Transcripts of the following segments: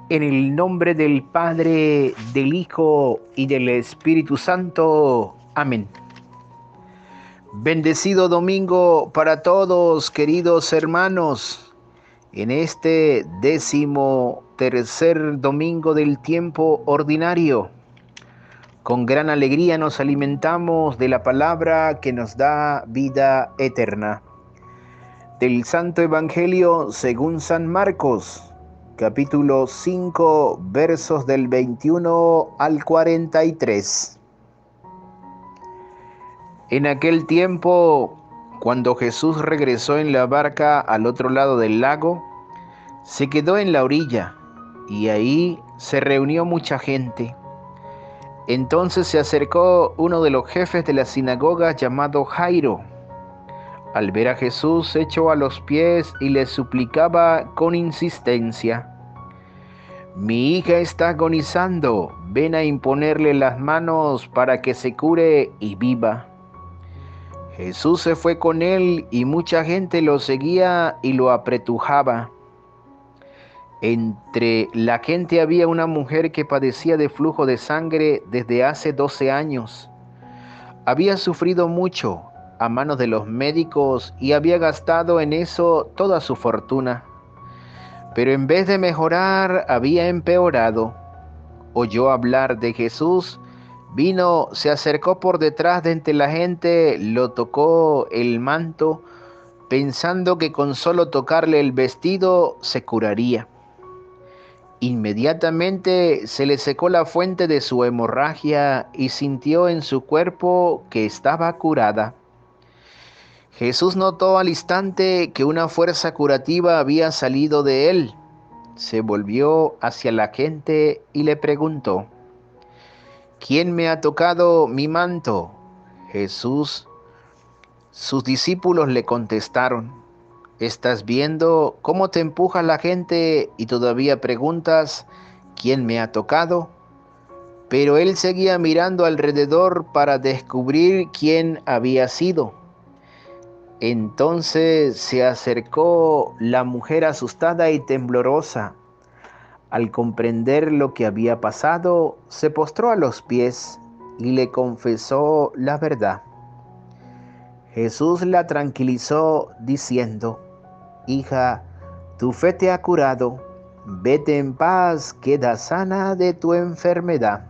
En el nombre del Padre, del Hijo y del Espíritu Santo. Amén. Bendecido domingo para todos, queridos hermanos. En este 13º domingo del tiempo ordinario, con gran alegría nos alimentamos de la palabra que nos da vida eterna. Del Santo Evangelio según San Marcos, capítulo 5, versos del 21 al 43. En aquel tiempo, cuando Jesús regresó en la barca al otro lado del lago, se quedó en la orilla y ahí se reunió mucha gente. Entonces se acercó uno de los jefes de la sinagoga llamado Jairo. Al ver a Jesús, se echó a los pies y le suplicaba con insistencia: «Mi hija está agonizando, ven a imponerle las manos para que se cure y viva». Jesús se fue con él y mucha gente lo seguía y lo apretujaba. Entre la gente había una mujer que padecía de flujo de sangre desde hace 12 años. Había sufrido mucho a manos de los médicos y había gastado en eso toda su fortuna. Pero en vez de mejorar, había empeorado. Oyó hablar de Jesús, vino, se acercó por detrás de entre la gente, lo tocó el manto, pensando que con solo tocarle el vestido se curaría. Inmediatamente se le secó la fuente de su hemorragia y sintió en su cuerpo que estaba curada. Jesús notó al instante que una fuerza curativa había salido de él. Se volvió hacia la gente y le preguntó: «¿Quién me ha tocado mi manto?». Sus discípulos le contestaron: «¿Estás viendo cómo te empuja la gente y todavía preguntas: ¿quién me ha tocado?». Pero él seguía mirando alrededor para descubrir quién había sido. Entonces se acercó la mujer asustada y temblorosa. Al comprender lo que había pasado, se postró a los pies y le confesó la verdad. Jesús la tranquilizó diciendo: «Hija, tu fe te ha curado, vete en paz, queda sana de tu enfermedad».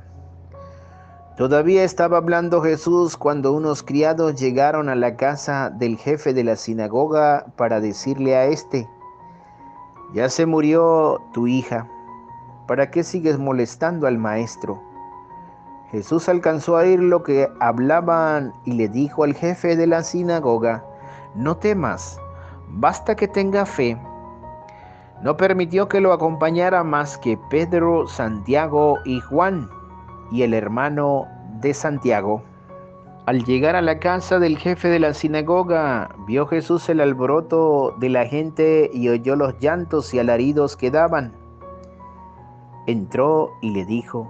Todavía estaba hablando Jesús cuando unos criados llegaron a la casa del jefe de la sinagoga para decirle a éste: «Ya se murió tu hija, ¿para qué sigues molestando al maestro?». Jesús alcanzó a oír lo que hablaban y le dijo al jefe de la sinagoga: «No temas, basta que tenga fe». No permitió que lo acompañara más que Pedro, Santiago y Juan, y el hermano de Santiago. Al llegar a la casa del jefe de la sinagoga, vio Jesús el alboroto de la gente y oyó los llantos y alaridos que daban. Entró y le dijo: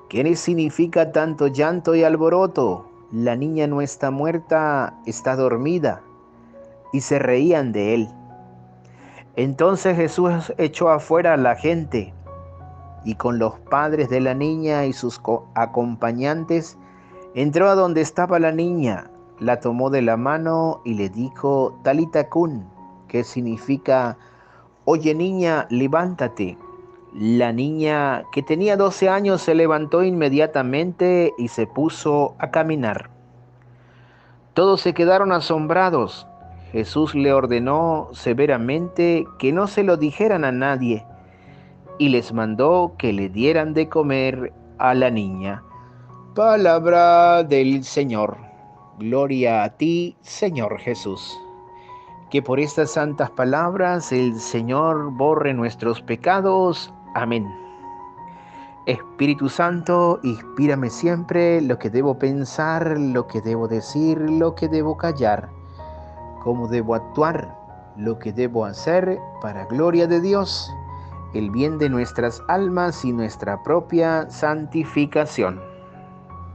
«¿Qué significa tanto llanto y alboroto? La niña no está muerta, está dormida». Y se reían de él. Entonces Jesús echó afuera a la gente y con los padres de la niña y sus acompañantes entró a donde estaba la niña, la tomó de la mano y le dijo: «Talita cum», que significa: «Oye niña, levántate». La niña, que tenía 12 años, se levantó inmediatamente y se puso a caminar. Todos se quedaron asombrados. Jesús le ordenó severamente que no se lo dijeran a nadie y les mandó que le dieran de comer a la niña. Palabra del Señor. Gloria a ti, Señor Jesús. Que por estas santas palabras el Señor borre nuestros pecados. Amén. Espíritu Santo, inspírame siempre lo que debo pensar, lo que debo decir, lo que debo callar, cómo debo actuar, lo que debo hacer para gloria de Dios, el bien de nuestras almas y nuestra propia santificación.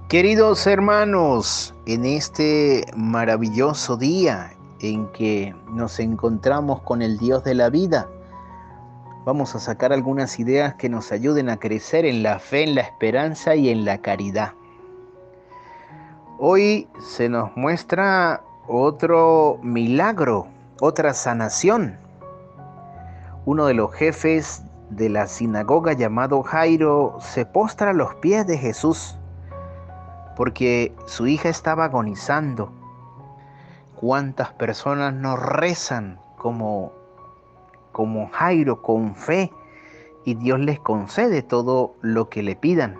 Queridos hermanos, en este maravilloso día en que nos encontramos con el Dios de la vida, Vamos a sacar algunas ideas que nos ayuden a crecer en la fe, en la esperanza y en la caridad. Hoy se nos muestra otro milagro, otra sanación. Uno de los jefes de la sinagoga llamado Jairo se postra a los pies de Jesús porque su hija estaba agonizando. ¿Cuántas personas no rezan como Jairo con fe y Dios les concede todo lo que le pidan?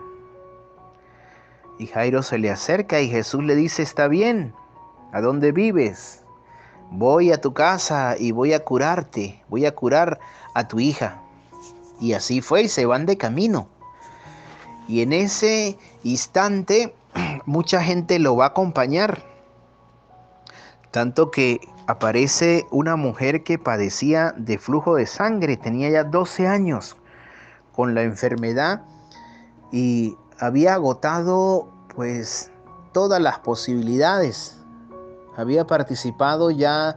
Y Jairo se le acerca y Jesús le dice: está bien, ¿a dónde vives? Voy a tu casa y voy a curarte, voy a curar a tu hija. Y así fue, y se van de camino. Y en ese instante mucha gente lo va a acompañar, tanto que aparece una mujer que padecía de flujo de sangre, tenía ya 12 años con la enfermedad y había agotado pues todas las posibilidades. Había participado ya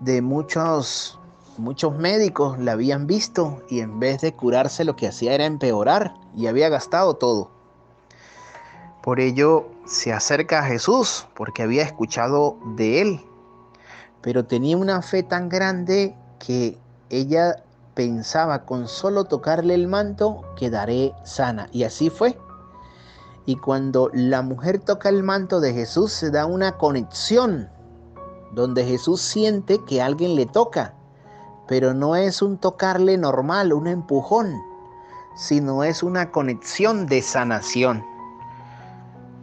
de muchos médicos, la habían visto y en vez de curarse lo que hacía era empeorar y había gastado todo. Por ello se acerca a Jesús porque había escuchado de él, pero tenía una fe tan grande que ella pensaba: con solo tocarle el manto quedaré sana. Y así fue. Y cuando la mujer toca el manto de Jesús, se da una conexión donde Jesús siente que alguien le toca, pero no es un tocarle normal, un empujón, sino es una conexión de sanación.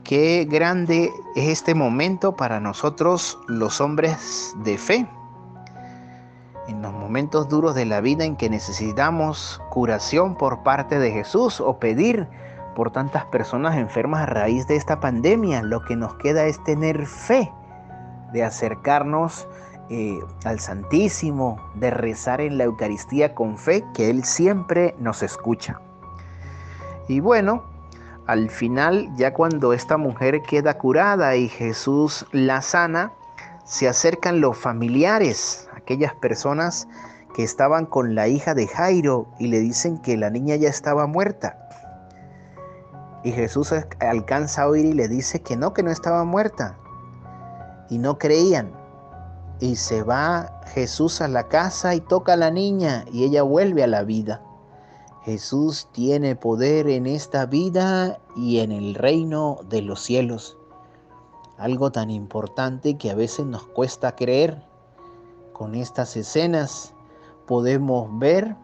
Qué grande es este momento para nosotros los hombres de fe. En los momentos duros de la vida en que necesitamos curación por parte de Jesús o pedir por tantas personas enfermas a raíz de esta pandemia, lo que nos queda es tener fe, de acercarnos al Santísimo, de rezar en la Eucaristía con fe, que Él siempre nos escucha. Y bueno, al final, ya cuando esta mujer queda curada y Jesús la sana, se acercan los familiares, aquellas personas que estaban con la hija de Jairo, y le dicen que la niña ya estaba muerta. Y Jesús alcanza a oír y le dice que no estaba muerta. Y no creían. Y se va Jesús a la casa y toca a la niña y ella vuelve a la vida. Jesús tiene poder en esta vida y en el reino de los cielos. Algo tan importante que a veces nos cuesta creer. Con estas escenas podemos ver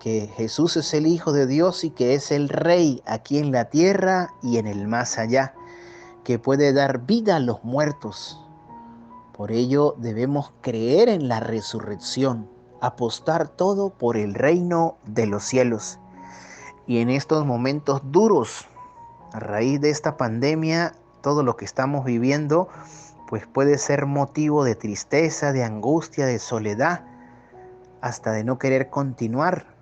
que Jesús es el Hijo de Dios y que es el Rey aquí en la tierra y en el más allá, que puede dar vida a los muertos. Por ello debemos creer en la resurrección, apostar todo por el reino de los cielos. Y en estos momentos duros, a raíz de esta pandemia, todo lo que estamos viviendo, pues puede ser motivo de tristeza, de angustia, de soledad, hasta de no querer continuar.